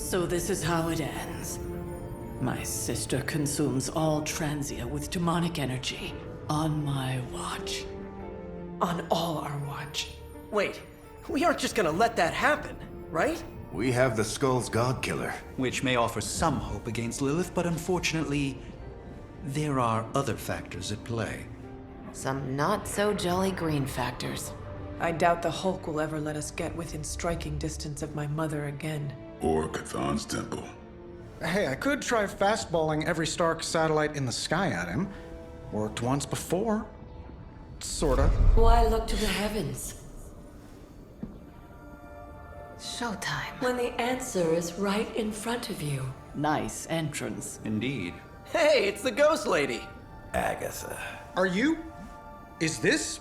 So this is how it ends. My sister consumes all Transia with demonic energy on my watch. On all our watch. Wait, we aren't just gonna let that happen, right? We have the Skull's God-Killer. Which may offer some hope against Lilith, but unfortunately, there are other factors at play. Some not-so-jolly green factors. I doubt the Hulk will ever let us get within striking distance of my mother again. Or Cathan's temple. Hey, I could try fastballing every Stark satellite in the sky at him. Worked once before. Sorta. Why look to the heavens Showtime. when the answer is right in front of you? Nice entrance. Indeed. Hey, it's the Ghost Lady! Agatha. Are you? Is this?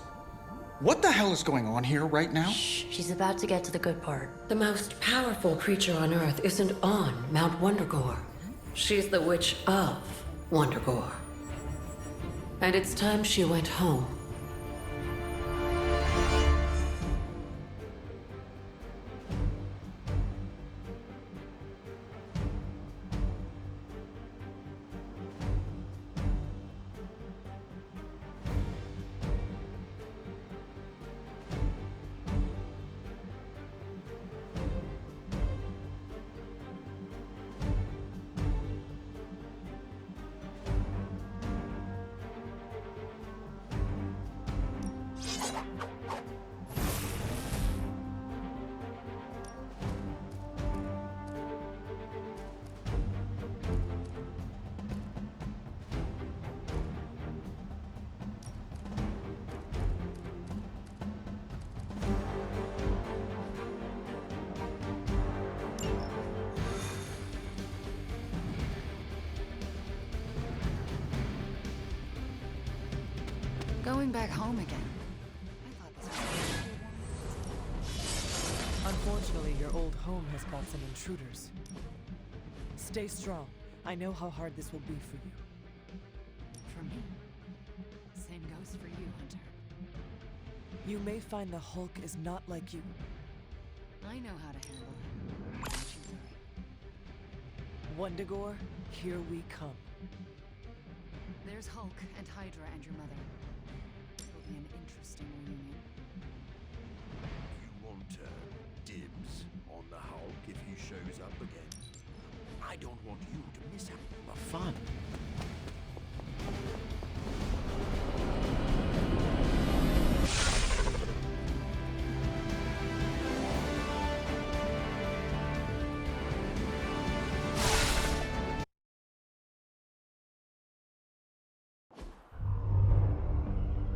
What the hell is going on here right now? She's about to get to the good part. The most powerful creature on Earth isn't on Mount Wondergore. She's the witch of Wondergore. And it's time she went home. Going back home again. I thought this was... Unfortunately, your old home has got some intruders. Stay strong. I know how hard this will be for you. For me. Same goes for you, Hunter. You may find the Hulk is not like you. I know how to handle him. Don't you worry. Wondergore, here we come. There's Hulk and Hydra and your mother. It'll be an interesting reunion. You want dibs on the Hulk if he shows up again? I don't want you to miss out on the fun.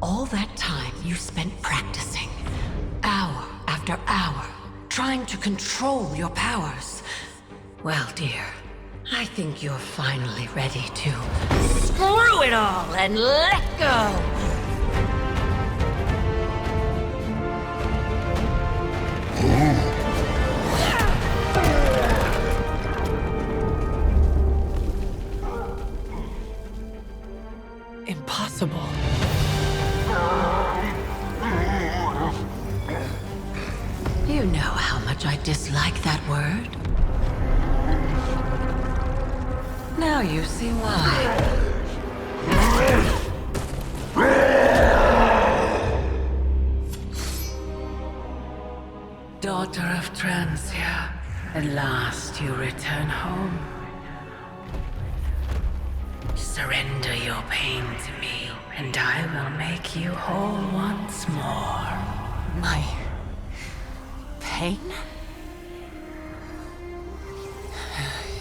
All that time you spent practicing, hour after hour, trying to control your powers. Well, dear, I think you're finally ready to screw it all and let go! Impossible. You know how much I dislike that word. Now you see why. Daughter of Transia, at last you return home. Surrender your pain to me, and I will make you whole once more. My... pain?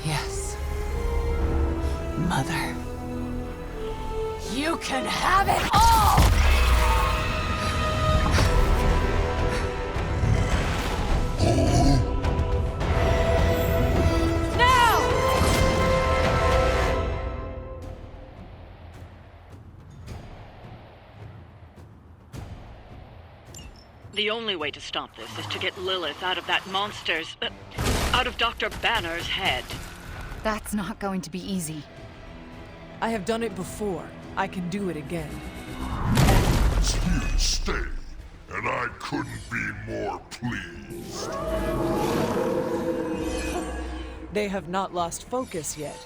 Yes. Mother. You can have it all! The only way to stop this is to get Lilith out of that monster's... out of Dr. Banner's head. That's not going to be easy. I have done it before. I can do it again. You stay, and I couldn't be more pleased. They have not lost focus yet.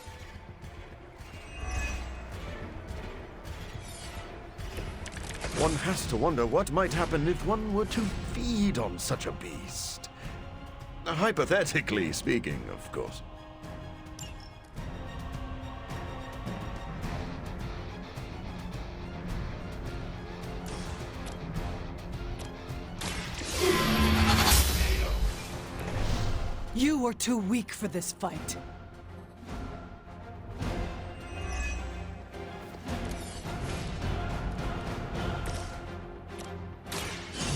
One has to wonder what might happen if one were to feed on such a beast. Hypothetically speaking, of course. You were too weak for this fight.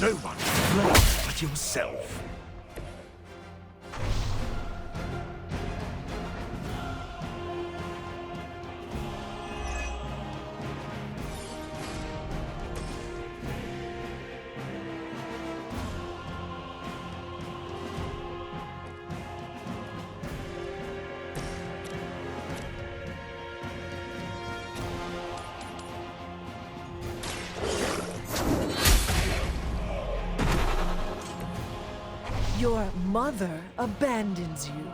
No one can blame but yourself. Your mother abandons you.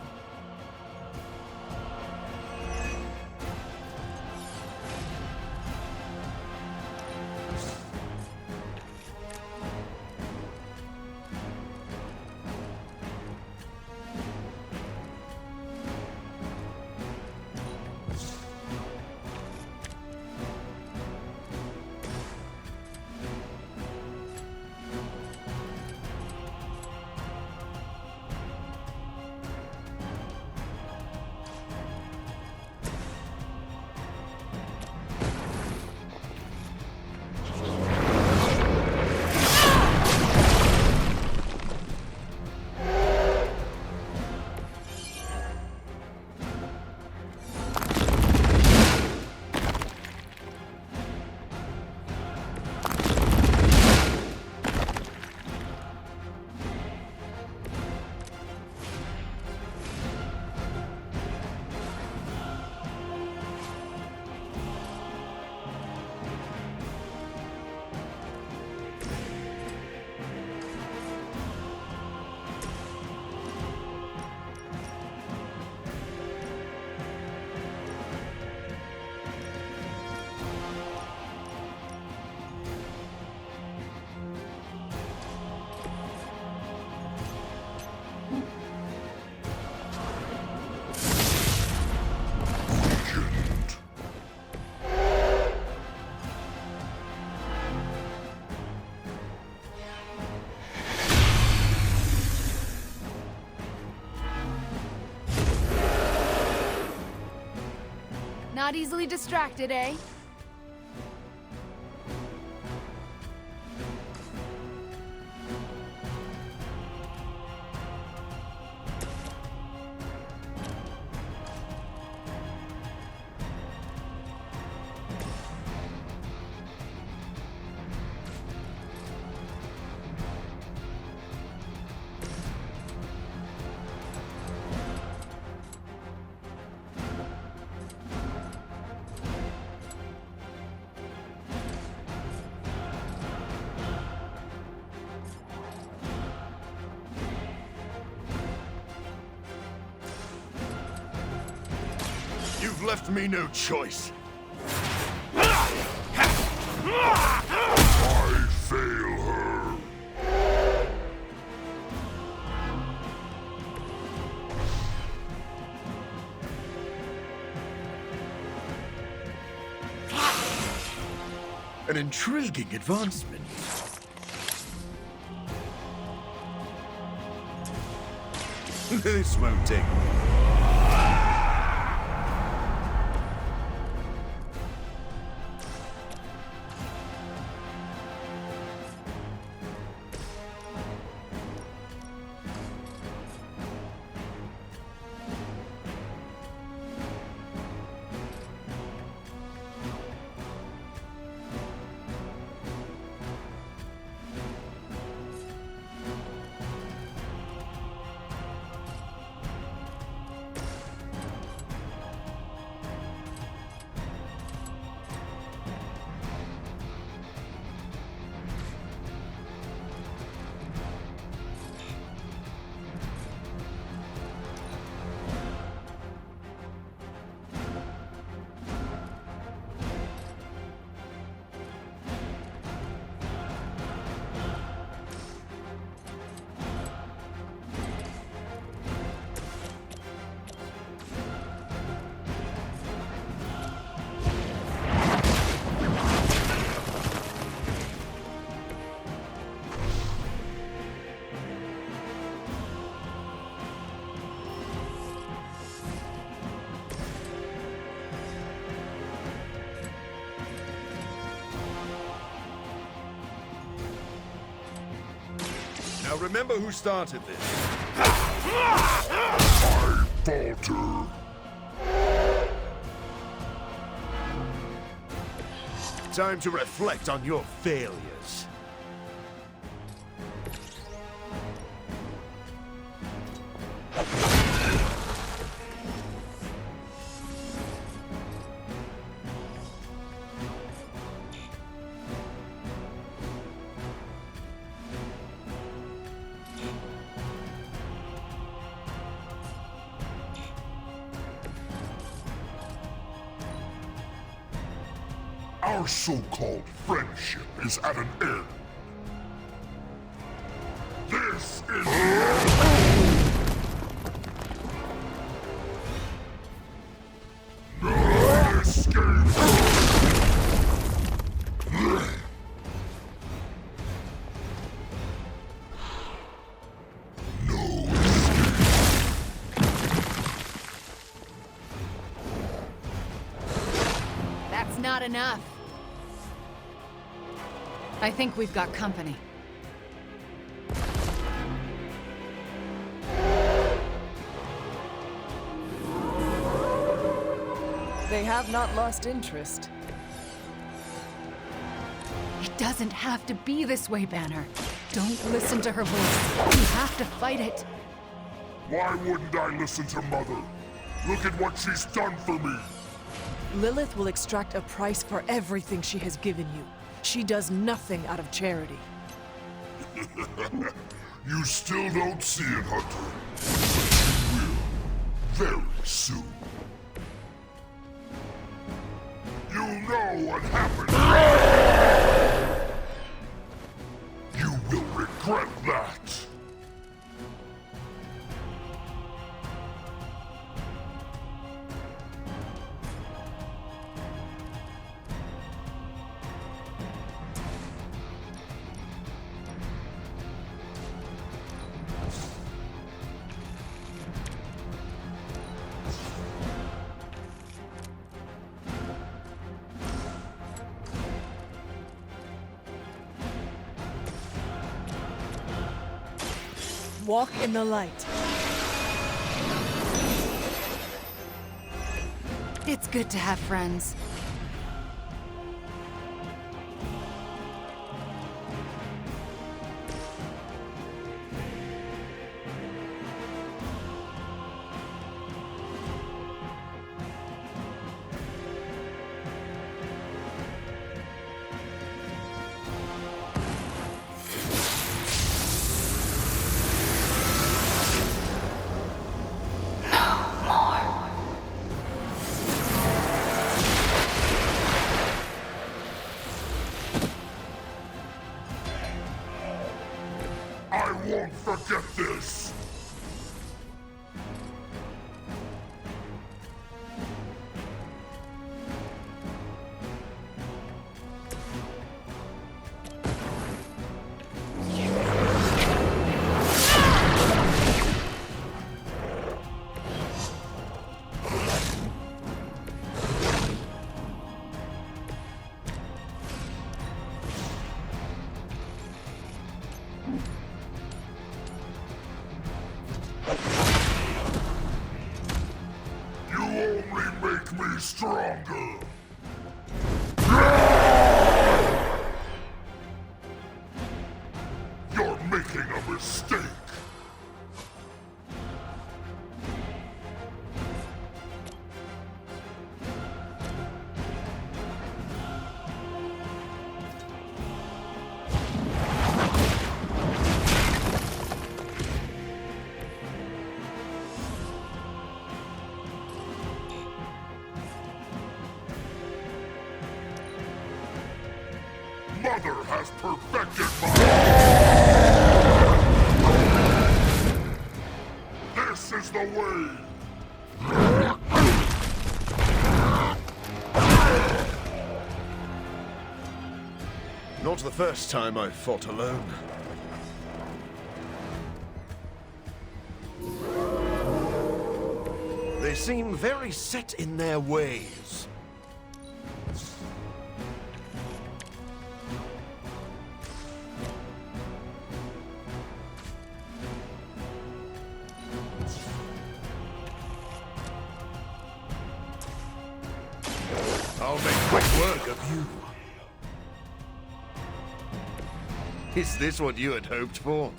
Not easily distracted, eh? You've left me no choice. I fail her. An intriguing advancement. This won't take long. remember who started this. I falter. Time to reflect on your failures. Our so-called friendship is at an end. This is the end. No escape. That's not enough. I think we've got company. They have not lost interest. It doesn't have to be this way, Banner. Don't listen to her voice. You have to fight it. Why wouldn't I listen to Mother? Look at what she's done for me. Lilith will extract a price for everything she has given you. She does nothing out of charity. You still don't see it, Hunter. But you will, very soon. You'll know what happened. You will regret that. Walk in the light. It's good to have friends. I won't forget this! You only make me stronger! You're making a mistake! Mother has perfected my... This is the way! Not the first time I've fought alone. They seem very set in their ways. I'll make quick work of you. Is this what you had hoped for?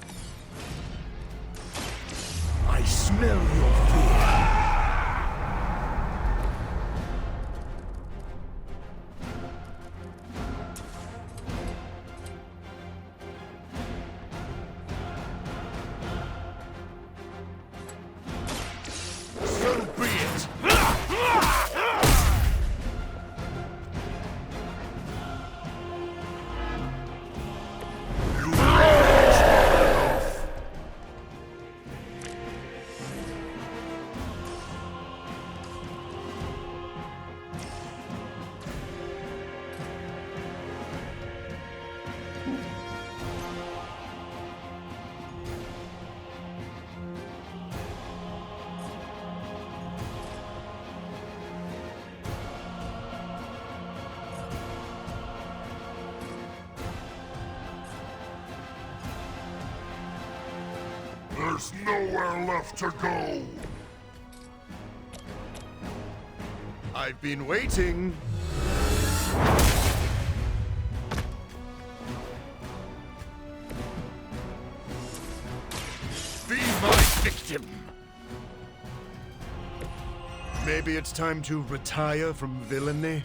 I smell your fear. So be it. There's nowhere left to go. I've been waiting. Be my victim. Maybe it's time to retire from villainy.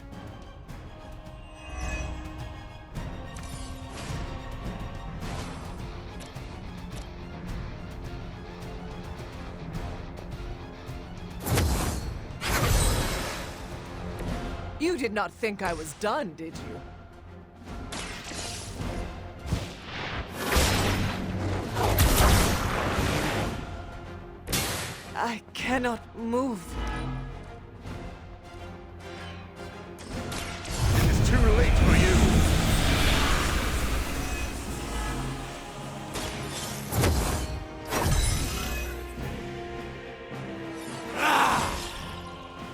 You did not think I was done, did you? I cannot move. It is too late for you.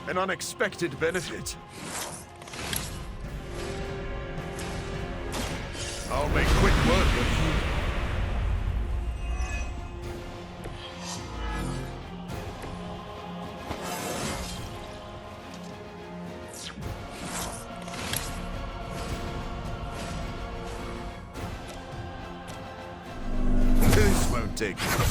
An unexpected benefit. I'll make quick work of you. This won't take long.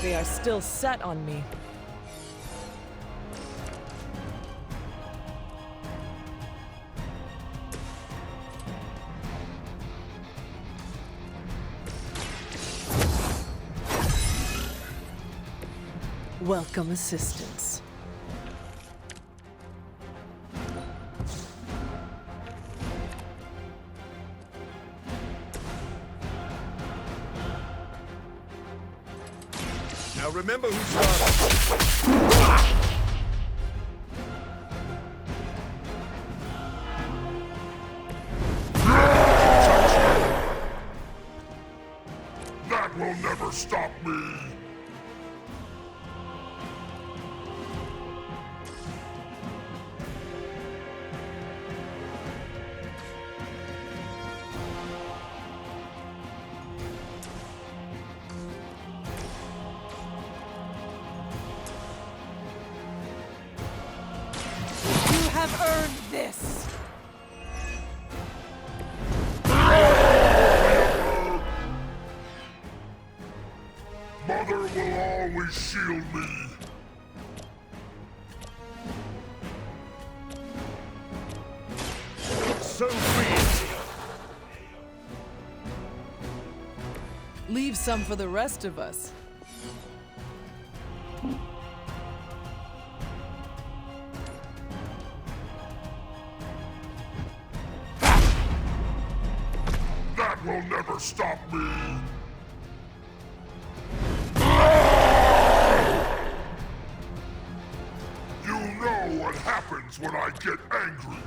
They are still set on me. Welcome assistance. Now remember who started. That will never stop me. You have earned this! Mother will always shield me. So be it. Leave some for the rest of us. That will never stop me. You know what happens when I get angry.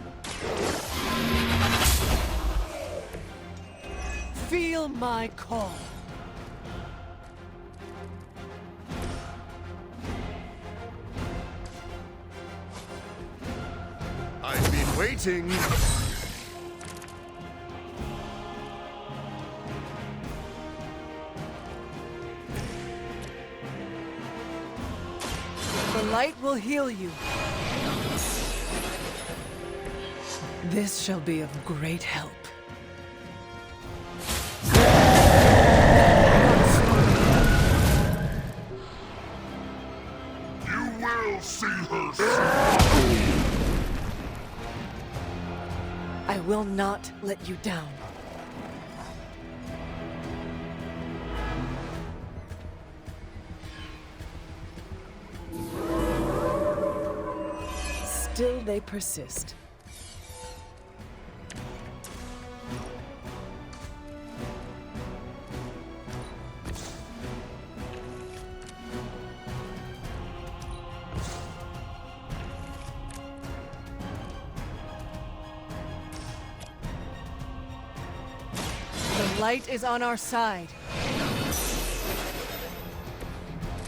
Feel my call. Waiting. The light will heal you. This shall be of great help. You will see her soon. I will not let you down. Still they persist. The light is on our side.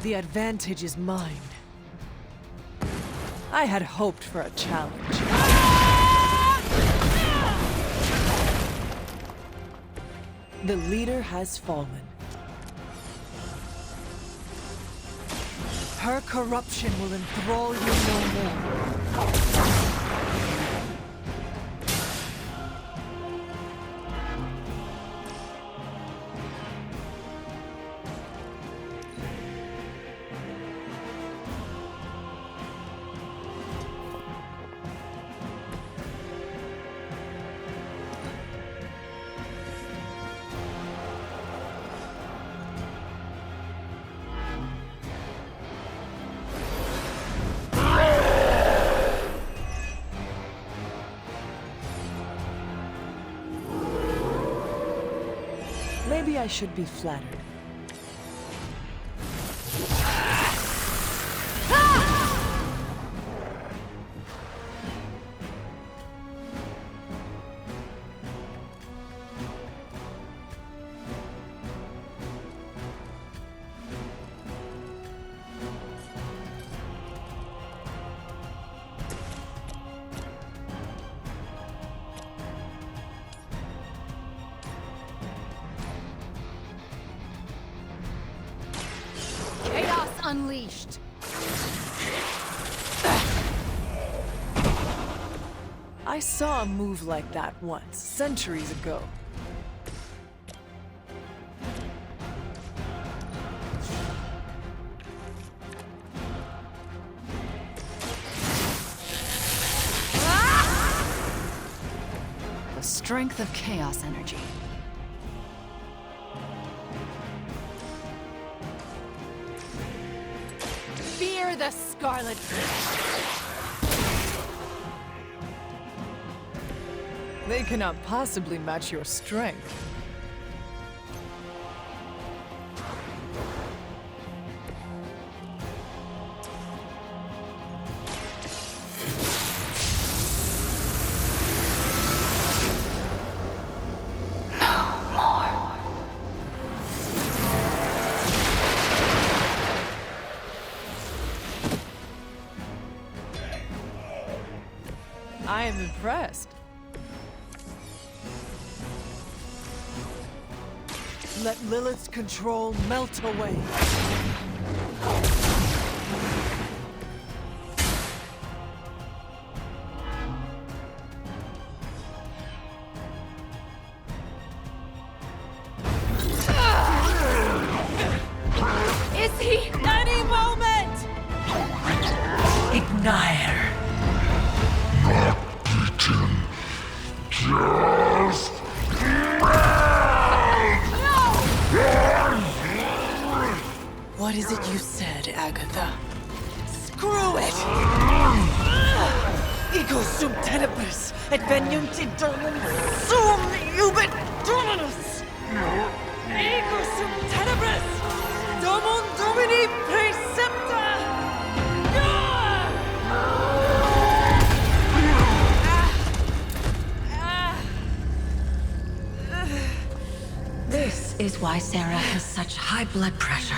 The advantage is mine. I had hoped for a challenge. The leader has fallen. Her corruption will enthrall you no more. Maybe I should be flattered. Chaos unleashed. I saw a move like that once, centuries ago. The strength of chaos energy. Fear the Scarlet. They cannot possibly match your strength. I am impressed. Let Lilith's control melt away. Is he? Any moment! Ignire. Just What is it you said, Agatha? Screw it! Ego sum tenebris, et veniunt internum sum iubit dominus! Ego sum tenebris, domum domini precepta! This is why Sarah has such high blood pressure.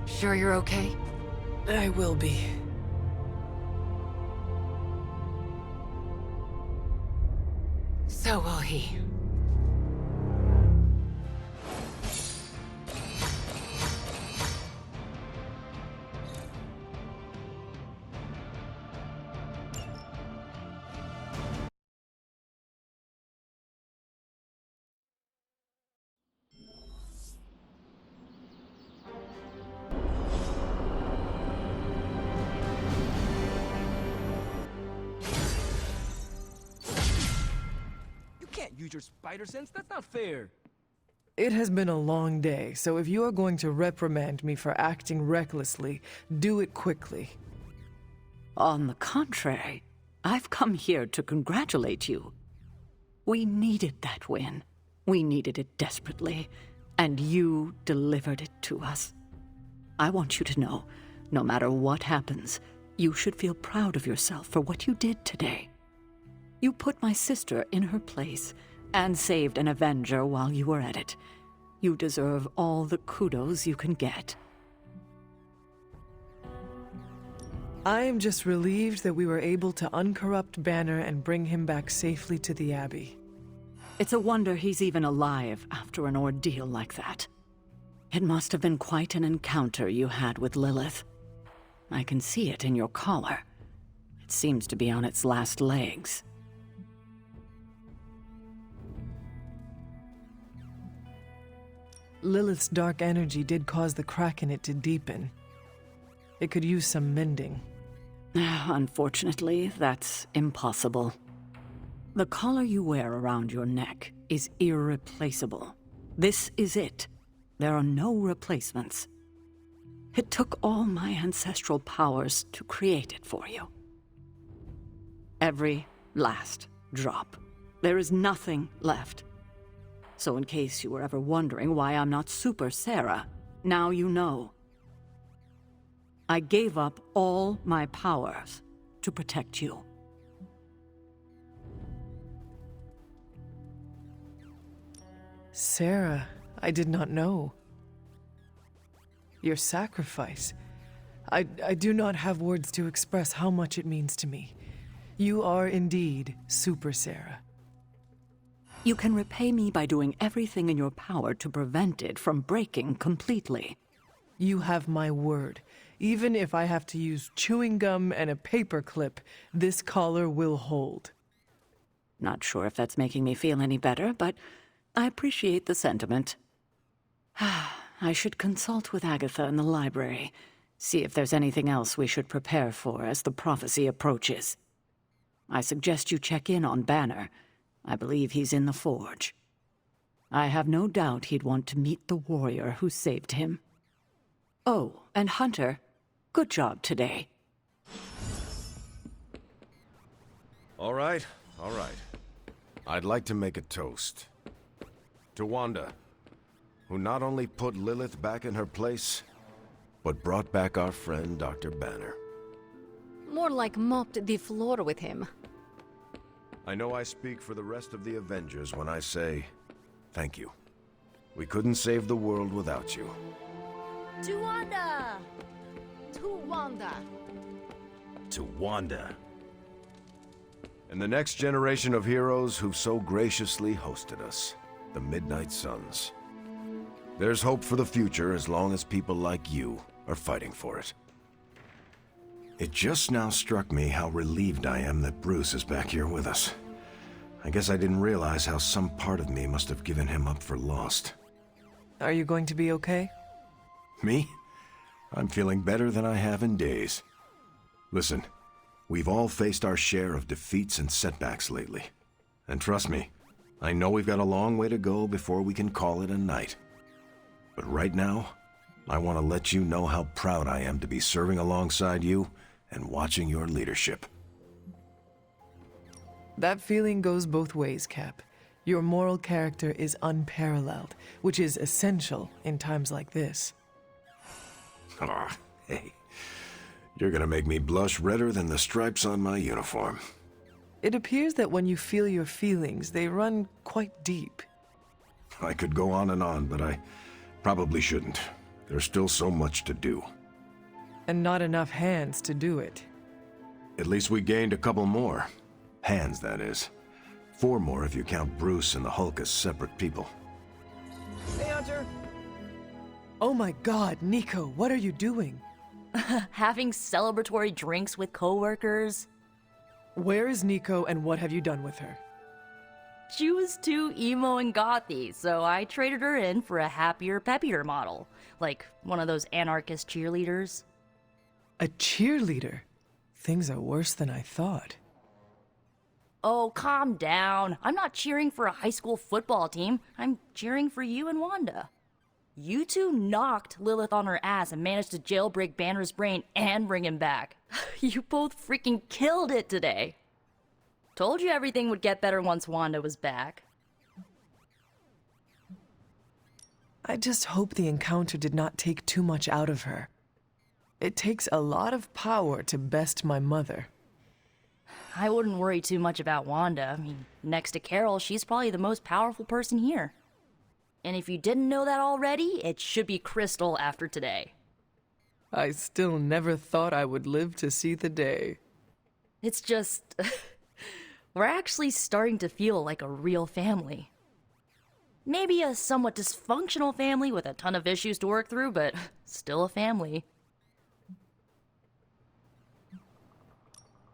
Sure you're okay? I will be. So will he. Use your spider sense? That's not fair. It has been a long day, so if you are going to reprimand me for acting recklessly, do it quickly. On the contrary, I've come here to congratulate you. We needed that win. We needed it desperately, and you delivered it to us. I want you to know, no matter what happens, you should feel proud of yourself for what you did today. You put my sister in her place and saved an Avenger while you were at it. You deserve all the kudos you can get. I am just relieved that we were able to uncorrupt Banner and bring him back safely to the Abbey. It's a wonder he's even alive after an ordeal like that. It must have been quite an encounter you had with Lilith. I can see it in your collar. It seems to be on its last legs. Lilith's dark energy did cause the crack in it to deepen. It could use some mending. Unfortunately, that's impossible. The collar you wear around your neck is irreplaceable. This is it. There are no replacements. It took all my ancestral powers to create it for you. Every last drop. There is nothing left. So in case you were ever wondering why I'm not Super Sarah, now you know. I gave up all my powers to protect you. Sarah, I did not know. Your sacrifice. I do not have words to express how much it means to me. You are indeed Super Sarah. You can repay me by doing everything in your power to prevent it from breaking completely. You have my word. Even if I have to use chewing gum and a paper clip, this collar will hold. Not sure if that's making me feel any better, but I appreciate the sentiment. I should consult with Agatha in the library, see if there's anything else we should prepare for as the prophecy approaches. I suggest you check in on Banner. I believe he's in the Forge. I have no doubt he'd want to meet the warrior who saved him. Oh, and Hunter, good job today. All right. I'd like to make a toast. To Wanda, who not only put Lilith back in her place, but brought back our friend Dr. Banner. More like mopped the floor with him. I know I speak for the rest of the Avengers when I say, thank you. We couldn't save the world without you. To Wanda! To Wanda! To Wanda. And the next generation of heroes who've so graciously hosted us, the Midnight Suns. There's hope for the future as long as people like you are fighting for it. It just now struck me how relieved I am that Bruce is back here with us. I guess I didn't realize how some part of me must have given him up for lost. Are you going to be okay? Me? I'm feeling better than I have in days. Listen, we've all faced our share of defeats and setbacks lately. And trust me, I know we've got a long way to go before we can call it a night. But right now, I want to let you know how proud I am to be serving alongside you and watching your leadership. That feeling goes both ways, Cap. Your moral character is unparalleled, which is essential in times like this. Ah, hey. You're gonna make me blush redder than the stripes on my uniform. It appears that when you feel your feelings, they run quite deep. I could go on, but I probably shouldn't. There's still so much to do. And not enough hands to do it. At least we gained a couple more. Hands, that is. 4 more if you count Bruce and the Hulk as separate people. Hey, Hunter. Oh my god, Nico, what are you doing? Having celebratory drinks with coworkers. Where is Nico and what have you done with her? She was too emo and gothy, so I traded her in for a happier, peppier model. Like one of those anarchist cheerleaders. A cheerleader? Things are worse than I thought. Oh, calm down. I'm not cheering for a high school football team. I'm cheering for you and Wanda. You two knocked Lilith on her ass and managed to jailbreak Banner's brain and bring him back. You both freaking killed it today. Told you everything would get better once Wanda was back. I just hope the encounter did not take too much out of her. It takes a lot of power to best my mother. I wouldn't worry too much about Wanda. I mean, next to Carol, she's probably the most powerful person here. And if you didn't know that already, it should be Crystal after today. I still never thought I would live to see the day. It's just... we're actually starting to feel like a real family. Maybe a somewhat dysfunctional family with a ton of issues to work through, but still a family.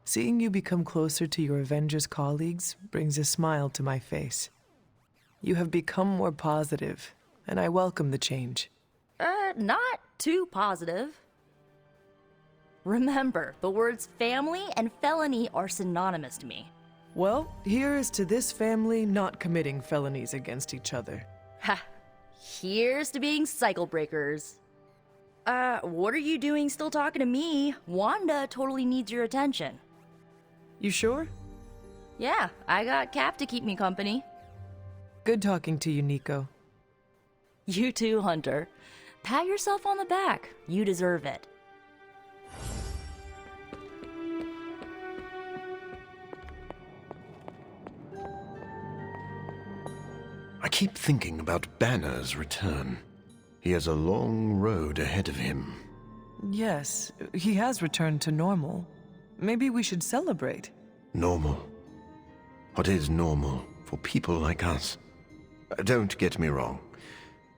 Seeing you become closer to your Avengers colleagues brings a smile to my face. You have become more positive, and I welcome the change. Not too positive. Remember, the words family and felony are synonymous to me. Well, here is to this family not committing felonies against each other. Ha! Here's to being cycle breakers. What are you doing still talking to me? Wanda totally needs your attention. You sure? Yeah, I got Cap to keep me company. Good talking to you, Nico. You too, Hunter. Pat yourself on the back. You deserve it. I keep thinking about Banner's return. He has a long road ahead of him. Yes, he has returned to normal. Maybe we should celebrate. Normal. What is normal for people like us? Don't get me wrong.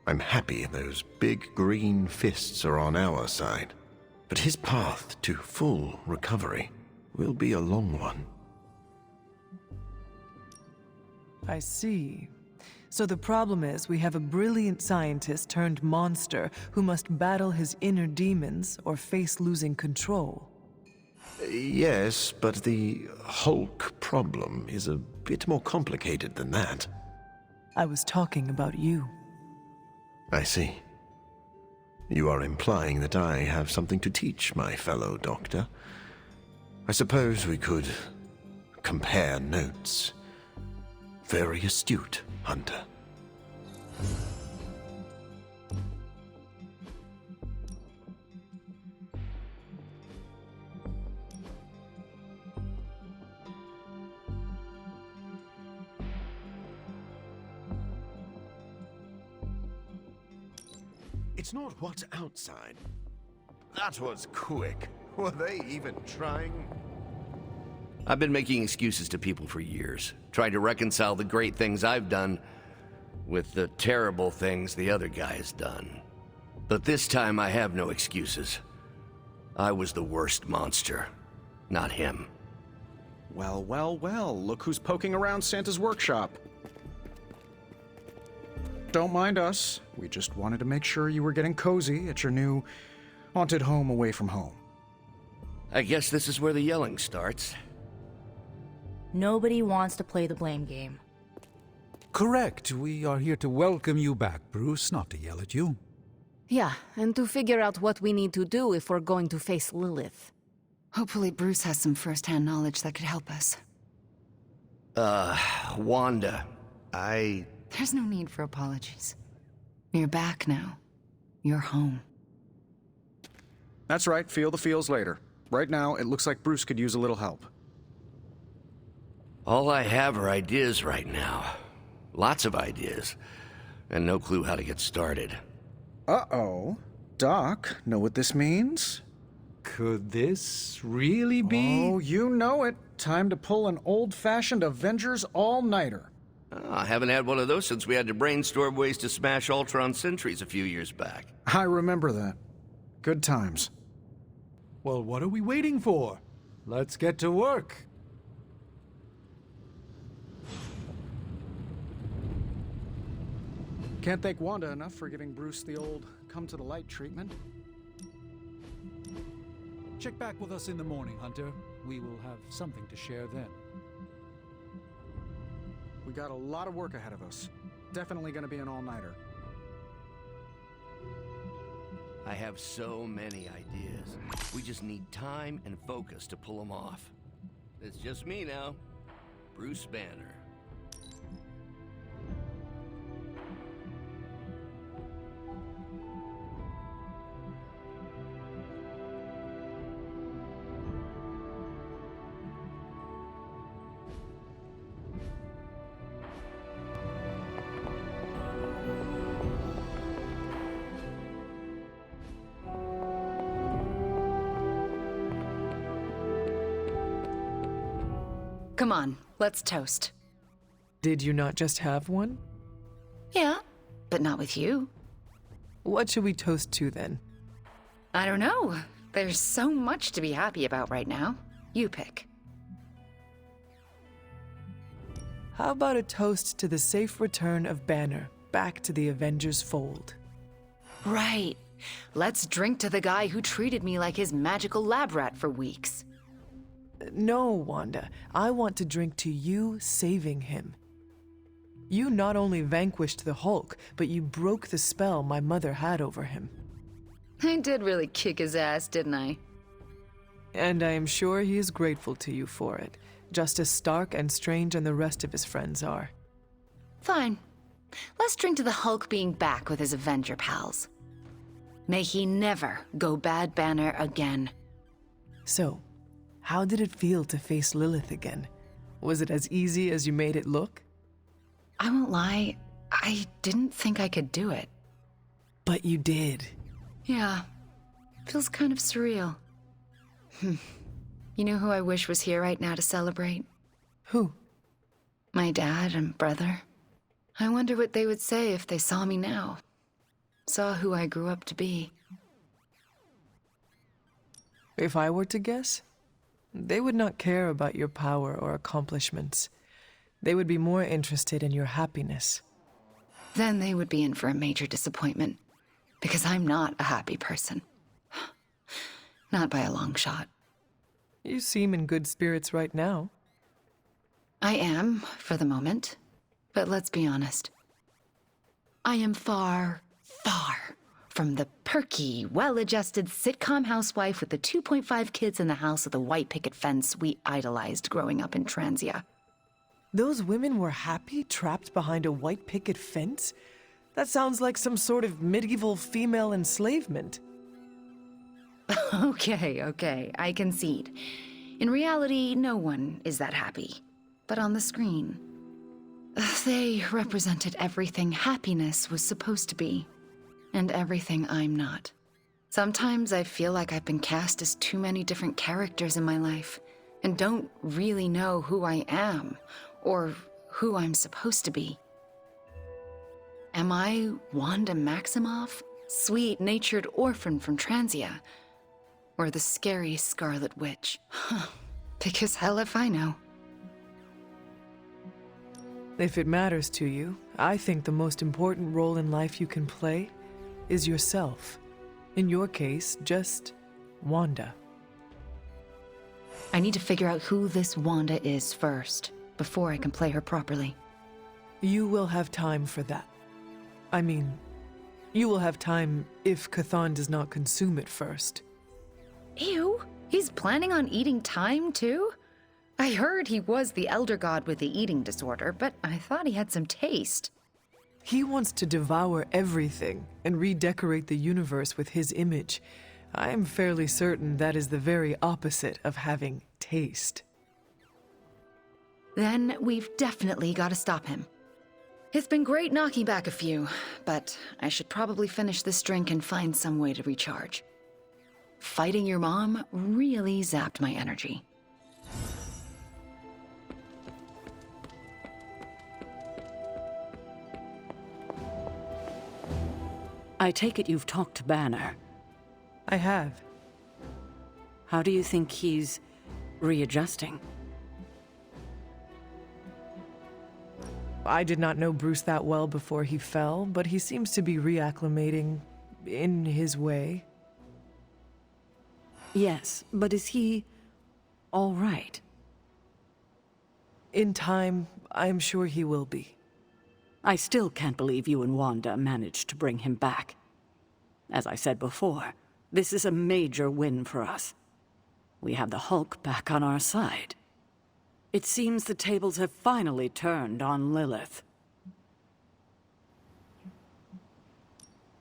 I'm happy those big green fists are on our side. But his path to full recovery will be a long one. I see. So the problem is we have a brilliant scientist turned monster who must battle his inner demons or face losing control. Yes, but the Hulk problem is a bit more complicated than that. I was talking about you. I see. You are implying that I have something to teach my fellow doctor. I suppose we could compare notes. Very astute, Hunter. It's not what's outside. That was quick. Were they even trying? I've been making excuses to people for years, trying to reconcile the great things I've done with the terrible things the other guy's done. But this time I have no excuses. I was the worst monster, not him. Well, well, well, look who's poking around Santa's workshop. Don't mind us. We just wanted to make sure you were getting cozy at your new haunted home away from home. I guess this is where the yelling starts. Nobody wants to play the blame game. Correct. We are here to welcome you back, Bruce, not to yell at you. Yeah, and to figure out what we need to do if we're going to face Lilith. Hopefully Bruce has some first-hand knowledge that could help us. Wanda, There's no need for apologies. You're back now. You're home. That's right, feel the feels later. Right now, it looks like Bruce could use a little help. All I have are ideas right now. Lots of ideas. And no clue how to get started. Uh-oh. Doc, know what this means? Could this really be? Oh, you know it. Time to pull an old-fashioned Avengers all-nighter. I haven't had one of those since we had to brainstorm ways to smash Ultron sentries a few years back. I remember that. Good times. Well, what are we waiting for? Let's get to work. Can't thank Wanda enough for giving Bruce the old come-to-the-light treatment. Check back with us in the morning, Hunter. We will have something to share then. We got a lot of work ahead of us. Definitely gonna be an all-nighter. I have so many ideas. We just need time and focus to pull them off. It's just me now, Bruce Banner. Come on, let's toast. Did you not just have one? Yeah, but not with you. What should we toast to then? I don't know. There's so much to be happy about right now. You pick. How about a toast to the safe return of Banner back to the Avengers fold? Right. Let's drink to the guy who treated me like his magical lab rat for weeks. No, Wanda. I want to drink to you saving him. You not only vanquished the Hulk, but you broke the spell my mother had over him. I did really kick his ass, didn't I? And I am sure he is grateful to you for it, just as Stark and Strange and the rest of his friends are. Fine. Let's drink to the Hulk being back with his Avenger pals. May he never go bad Banner again. So, how did it feel to face Lilith again? Was it as easy as you made it look? I won't lie, I didn't think I could do it. But you did. Yeah, feels kind of surreal. You know who I wish was here right now to celebrate? Who? My dad and brother. I wonder what they would say if they saw me now. Saw who I grew up to be. If I were to guess, they would not care about your power or accomplishments. They would be more interested in your happiness. Then they would be in for a major disappointment, because I'm not a happy person. Not by a long shot. You seem in good spirits right now. I am, for the moment. But let's be honest. I am far, far from the perky, well-adjusted sitcom housewife with the 2.5 kids in the house with the white picket fence we idolized growing up in Transia. Those women were happy trapped behind a white picket fence? That sounds like some sort of medieval female enslavement. Okay, I concede. In reality, no one is that happy. But on the screen, they represented everything happiness was supposed to be. And everything I'm not. Sometimes I feel like I've been cast as too many different characters in my life, and don't really know who I am, or who I'm supposed to be. Am I Wanda Maximoff, sweet-natured orphan from Transia? Or the scary Scarlet Witch? Because hell if I know. If it matters to you, I think the most important role in life you can play is yourself. In your case, just Wanda. I need to figure out who this Wanda is first, before I can play her properly. You will have time for that. I mean, you will have time if Chthon does not consume it first. Ew, he's planning on eating time too? I heard he was the Elder God with the eating disorder, but I thought he had some taste. He wants to devour everything and redecorate the universe with his image. I am fairly certain that is the very opposite of having taste. Then we've definitely got to stop him. It's been great knocking back a few, but I should probably finish this drink and find some way to recharge. Fighting your mom really zapped my energy. I take it you've talked to Banner. I have. How do you think he's readjusting? I did not know Bruce that well before he fell, but he seems to be reacclimating in his way. Yes, but is he all right? In time, I'm sure he will be. I still can't believe you and Wanda managed to bring him back. As I said before, this is a major win for us. We have the Hulk back on our side. It seems the tables have finally turned on Lilith.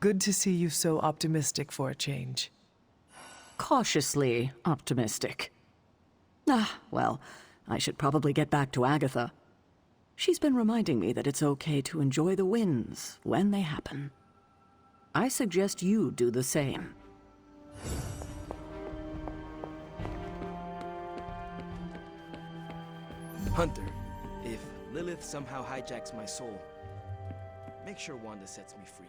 Good to see you so optimistic for a change. Cautiously optimistic. Well, I should probably get back to Agatha. She's been reminding me that it's okay to enjoy the wins when they happen. I suggest you do the same. Hunter, if Lilith somehow hijacks my soul, make sure Wanda sets me free.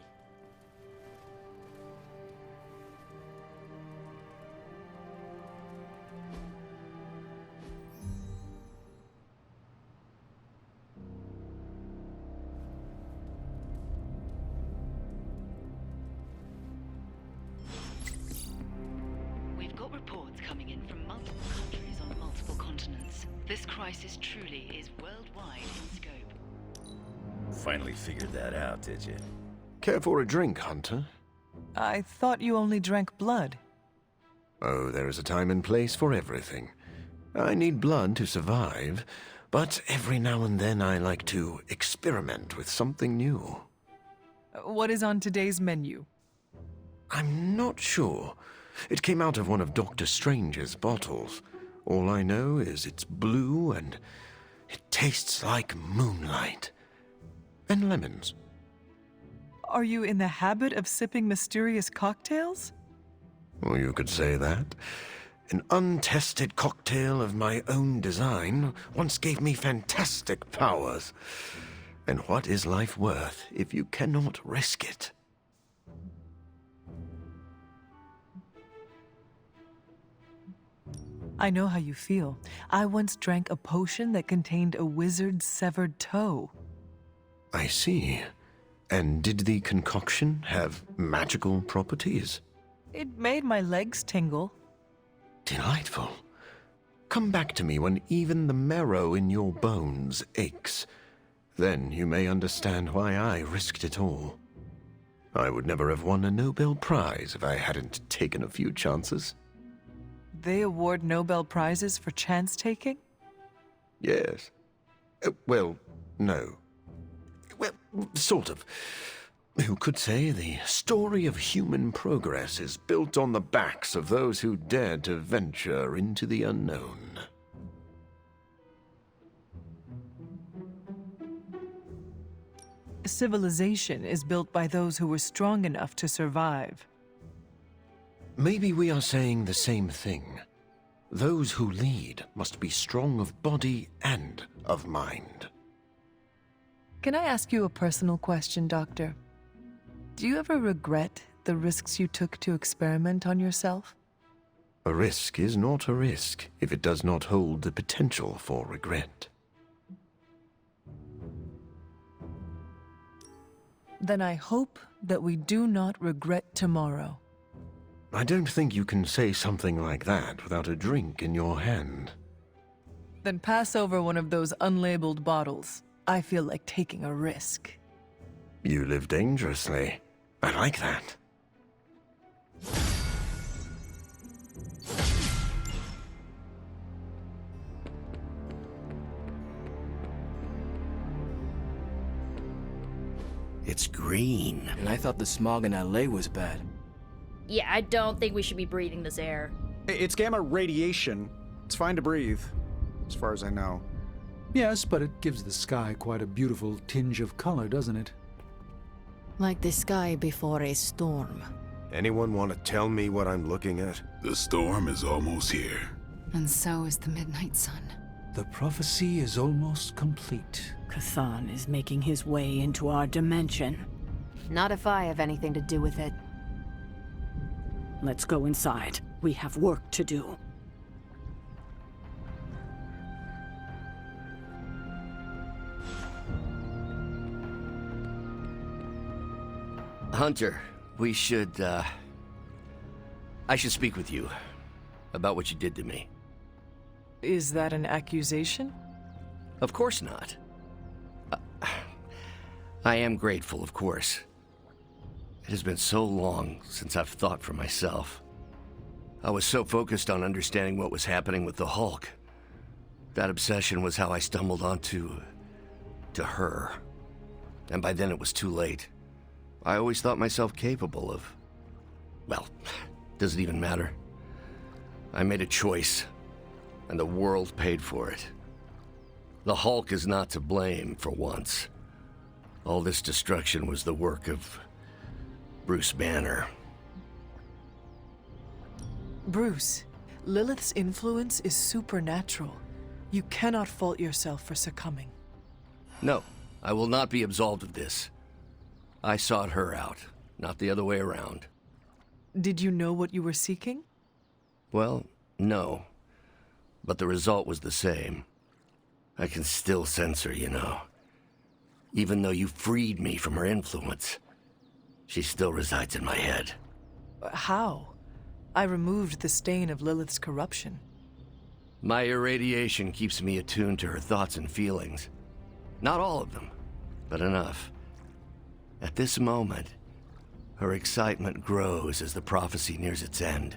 We've got reports coming in from multiple countries on multiple continents. This crisis truly is worldwide in scope. Finally figured that out, did you? Care for a drink, Hunter? I thought you only drank blood. Oh, there is a time and place for everything. I need blood to survive, but every now and then I like to experiment with something new. What is on today's menu? I'm not sure. It came out of one of Dr. Strange's bottles. All I know is it's blue and it tastes like moonlight. And lemons. Are you in the habit of sipping mysterious cocktails? Well, you could say that. An untested cocktail of my own design once gave me fantastic powers. And what is life worth if you cannot risk it? I know how you feel. I once drank a potion that contained a wizard's severed toe. I see. And did the concoction have magical properties? It made my legs tingle. Delightful. Come back to me when even the marrow in your bones aches. Then you may understand why I risked it all. I would never have won a Nobel Prize if I hadn't taken a few chances. They award Nobel Prizes for chance-taking? Yes. Well, no. Well, sort of. Who could say the story of human progress is built on the backs of those who dared to venture into the unknown? Civilization is built by those who were strong enough to survive. Maybe we are saying the same thing. Those who lead must be strong of body and of mind. Can I ask you a personal question, Doctor? Do you ever regret the risks you took to experiment on yourself? A risk is not a risk if it does not hold the potential for regret. Then I hope that we do not regret tomorrow. I don't think you can say something like that without a drink in your hand. Then pass over one of those unlabeled bottles. I feel like taking a risk. You live dangerously. I like that. It's green. And I thought the smog in LA was bad. Yeah, I don't think we should be breathing this air. It's gamma radiation. It's fine to breathe, as far as I know. Yes, but it gives the sky quite a beautiful tinge of color, doesn't it? Like the sky before a storm. Anyone want to tell me what I'm looking at? The storm is almost here. And so is the Midnight Sun. The prophecy is almost complete. Kathan is making his way into our dimension. Not if I have anything to do with it. Let's go inside. We have work to do. Hunter, we should, I should speak with you about what you did to me. Is that an accusation? Of course not. I am grateful, of course. It has been so long since I've thought for myself. I was so focused on understanding what was happening with the Hulk. That obsession was how I stumbled onto her. And by then it was too late. I always thought myself capable of... well, does it even matter? I made a choice, and the world paid for it. The Hulk is not to blame, for once. All this destruction was the work of Bruce Banner. Bruce, Lilith's influence is supernatural. You cannot fault yourself for succumbing. No, I will not be absolved of this. I sought her out, not the other way around. Did you know what you were seeking? Well, no. But the result was the same. I can still sense her, you know. Even though you freed me from her influence, she still resides in my head. How? I removed the stain of Lilith's corruption. My irradiation keeps me attuned to her thoughts and feelings. Not all of them, but enough. At this moment, her excitement grows as the prophecy nears its end.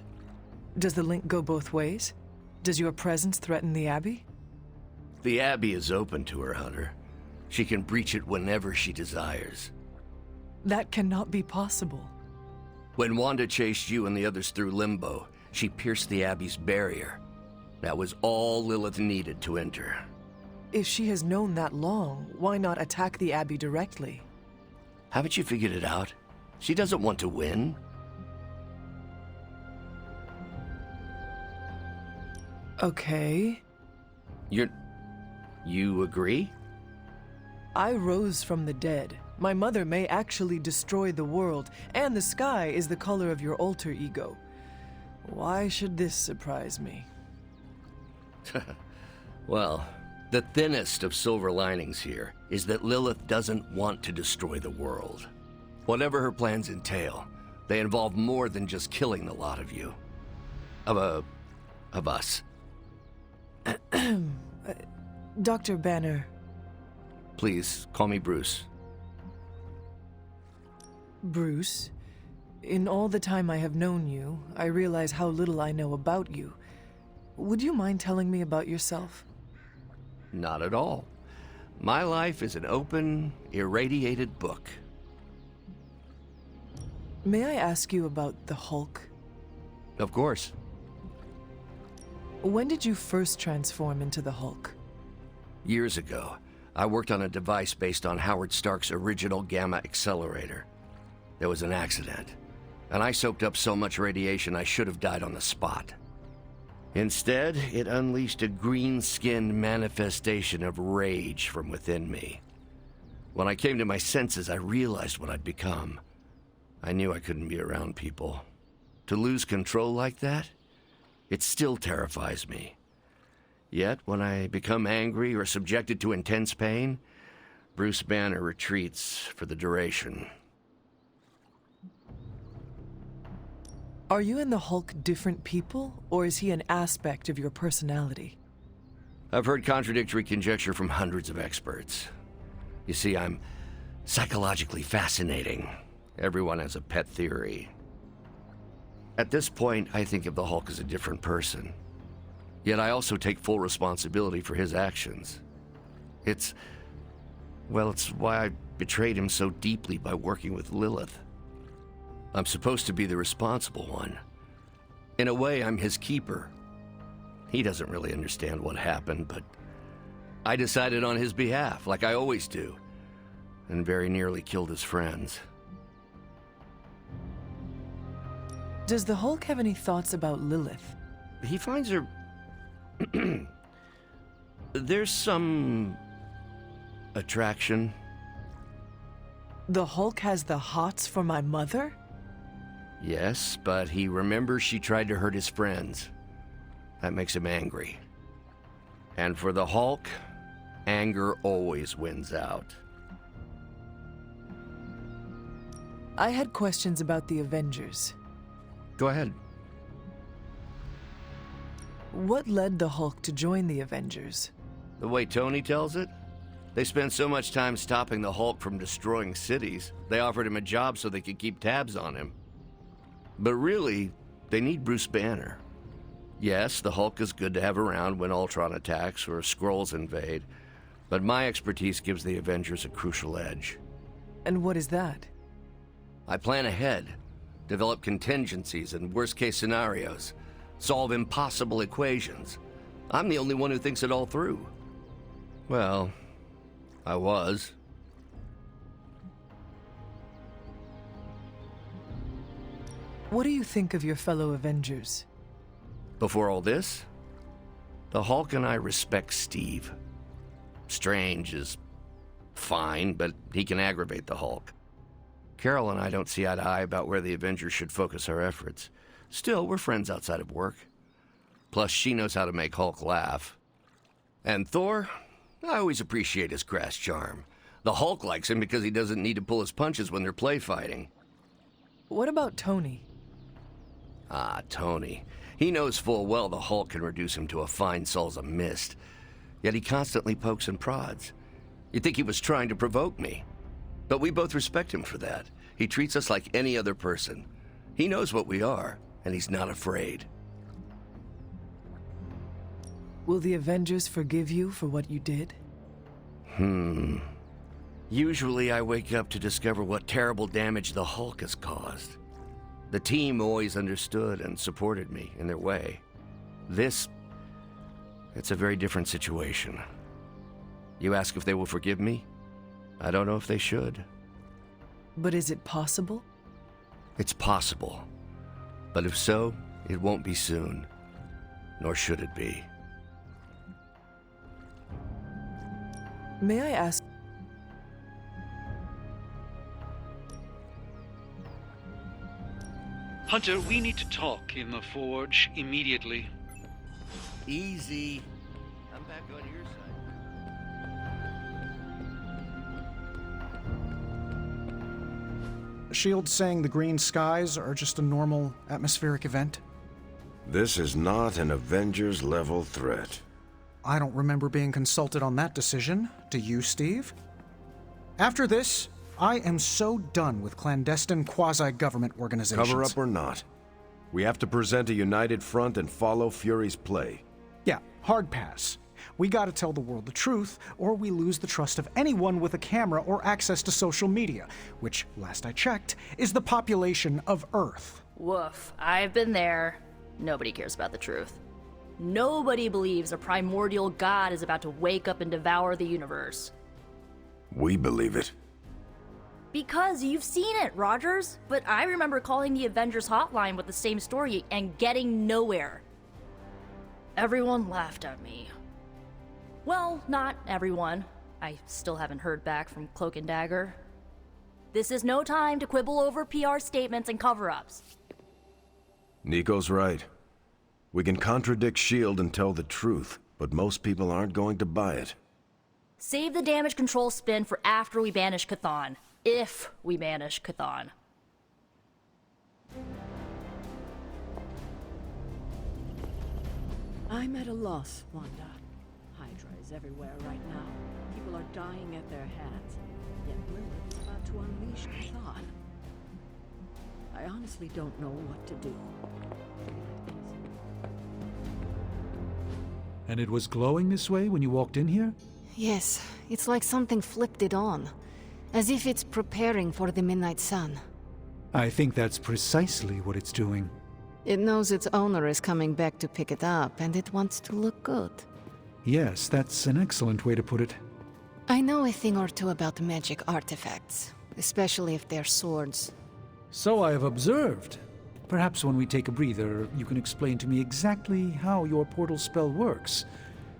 Does the link go both ways? Does your presence threaten the Abbey? The Abbey is open to her, Hunter. She can breach it whenever she desires. That cannot be possible. When Wanda chased you and the others through Limbo, she pierced the Abbey's barrier. That was all Lilith needed to enter. If she has known that long, why not attack the Abbey directly? Haven't you figured it out? She doesn't want to win. Okay. You agree? I rose from the dead. My mother may actually destroy the world, and the sky is the color of your alter ego. Why should this surprise me? Well, the thinnest of silver linings here is that Lilith doesn't want to destroy the world. Whatever her plans entail, they involve more than just killing the lot of you. Of us. Dr. Banner. Please, call me Bruce. Bruce, in all the time I have known you, I realize how little I know about you. Would you mind telling me about yourself? Not at all. My life is an open, irradiated book. May I ask you about the Hulk? Of course. When did you first transform into the Hulk? Years ago, I worked on a device based on Howard Stark's original Gamma Accelerator. There was an accident, and I soaked up so much radiation I should have died on the spot. Instead, it unleashed a green-skinned manifestation of rage from within me. When I came to my senses, I realized what I'd become. I knew I couldn't be around people. To lose control like that, it still terrifies me. Yet, when I become angry or subjected to intense pain, Bruce Banner retreats for the duration. Are you and the Hulk different people, or is he an aspect of your personality? I've heard contradictory conjecture from hundreds of experts. You see, I'm psychologically fascinating. Everyone has a pet theory. At this point, I think of the Hulk as a different person. Yet I also take full responsibility for his actions. It's why I betrayed him so deeply by working with Lilith. I'm supposed to be the responsible one. In a way, I'm his keeper. He doesn't really understand what happened, but I decided on his behalf, like I always do, and very nearly killed his friends. Does the Hulk have any thoughts about Lilith? He finds her... There's some... attraction. The Hulk has the hots for my mother? Yes, but he remembers she tried to hurt his friends. That makes him angry. And for the Hulk, anger always wins out. I had questions about the Avengers. Go ahead. What led the Hulk to join the Avengers? The way Tony tells it, they spent so much time stopping the Hulk from destroying cities, they offered him a job so they could keep tabs on him. But really, they need Bruce Banner. Yes, the Hulk is good to have around when Ultron attacks or Skrulls invade, but my expertise gives the Avengers a crucial edge. And what is that? I plan ahead, develop contingencies and worst-case scenarios, solve impossible equations. I'm the only one who thinks it all through. Well, I was. What do you think of your fellow Avengers? Before all this, the Hulk and I respect Steve. Strange is fine, but he can aggravate the Hulk. Carol and I don't see eye to eye about where the Avengers should focus our efforts. Still, we're friends outside of work. Plus, she knows how to make Hulk laugh. And Thor, I always appreciate his crass charm. The Hulk likes him because he doesn't need to pull his punches when they're play fighting. What about Tony? Ah, Tony. He knows full well the Hulk can reduce him to a fine Salsa mist. Yet he constantly pokes and prods. You'd think he was trying to provoke me. But we both respect him for that. He treats us like any other person. He knows what we are, and he's not afraid. Will the Avengers forgive you for what you did? Usually I wake up to discover what terrible damage the Hulk has caused. The team always understood and supported me in their way. It's a very different situation. You ask if they will forgive me? I don't know if they should. But is it possible? It's possible. But if so, it won't be soon. Nor should it be. May I ask... Hunter, we need to talk in the Forge immediately. Easy. I'm back on your side. SHIELD saying the green skies are just a normal atmospheric event? This is not an Avengers-level threat. I don't remember being consulted on that decision. Do you, Steve? After this, I am so done with clandestine quasi-government organizations. Cover up or not, we have to present a united front and follow Fury's play. Yeah, hard pass. We gotta tell the world the truth, or we lose the trust of anyone with a camera or access to social media, which, last I checked, is the population of Earth. Woof. I've been there. Nobody cares about the truth. Nobody believes a primordial god is about to wake up and devour the universe. We believe it. Because you've seen it, Rogers. But I remember calling the Avengers hotline with the same story and getting nowhere. Everyone laughed at me. Well, not everyone. I still haven't heard back from Cloak and Dagger. This is no time to quibble over PR statements and cover-ups. Nico's right. We can contradict SHIELD and tell the truth, but most people aren't going to buy it. Save the damage control spin for after we banish Chthon. If we banish Chthon. I'm at a loss, Wanda. Hydra is everywhere right now. People are dying at their hands. Yet Lilith is about to unleash Chthon. I honestly don't know what to do. And it was glowing this way when you walked in here? Yes, it's like something flipped it on. As if it's preparing for the midnight sun. I think that's precisely what it's doing. It knows its owner is coming back to pick it up, and it wants to look good. Yes, that's an excellent way to put it. I know a thing or two about magic artifacts, especially if they're swords. So I have observed. Perhaps when we take a breather, you can explain to me exactly how your portal spell works.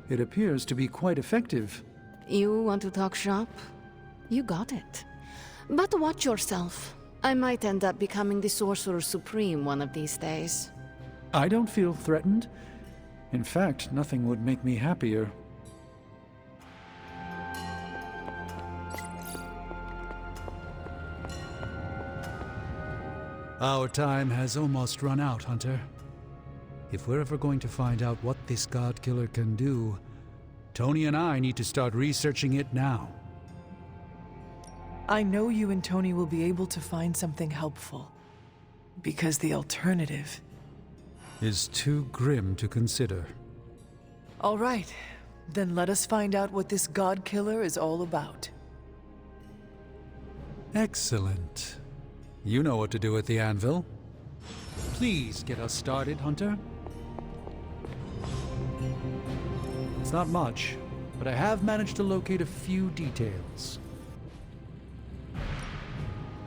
It appears to be quite effective. You want to talk shop? You got it. But watch yourself. I might end up becoming the Sorcerer Supreme one of these days. I don't feel threatened. In fact, nothing would make me happier. Our time has almost run out, Hunter. If we're ever going to find out what this God Killer can do, Tony and I need to start researching it now. I know you and Tony will be able to find something helpful. Because the alternative is too grim to consider. All right, then let us find out what this God Killer is all about. Excellent. You know what to do at the anvil. Please get us started, Hunter. It's not much, but I have managed to locate a few details.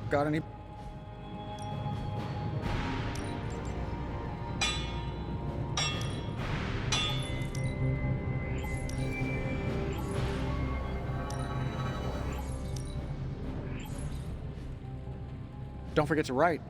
Got any? Don't forget to write.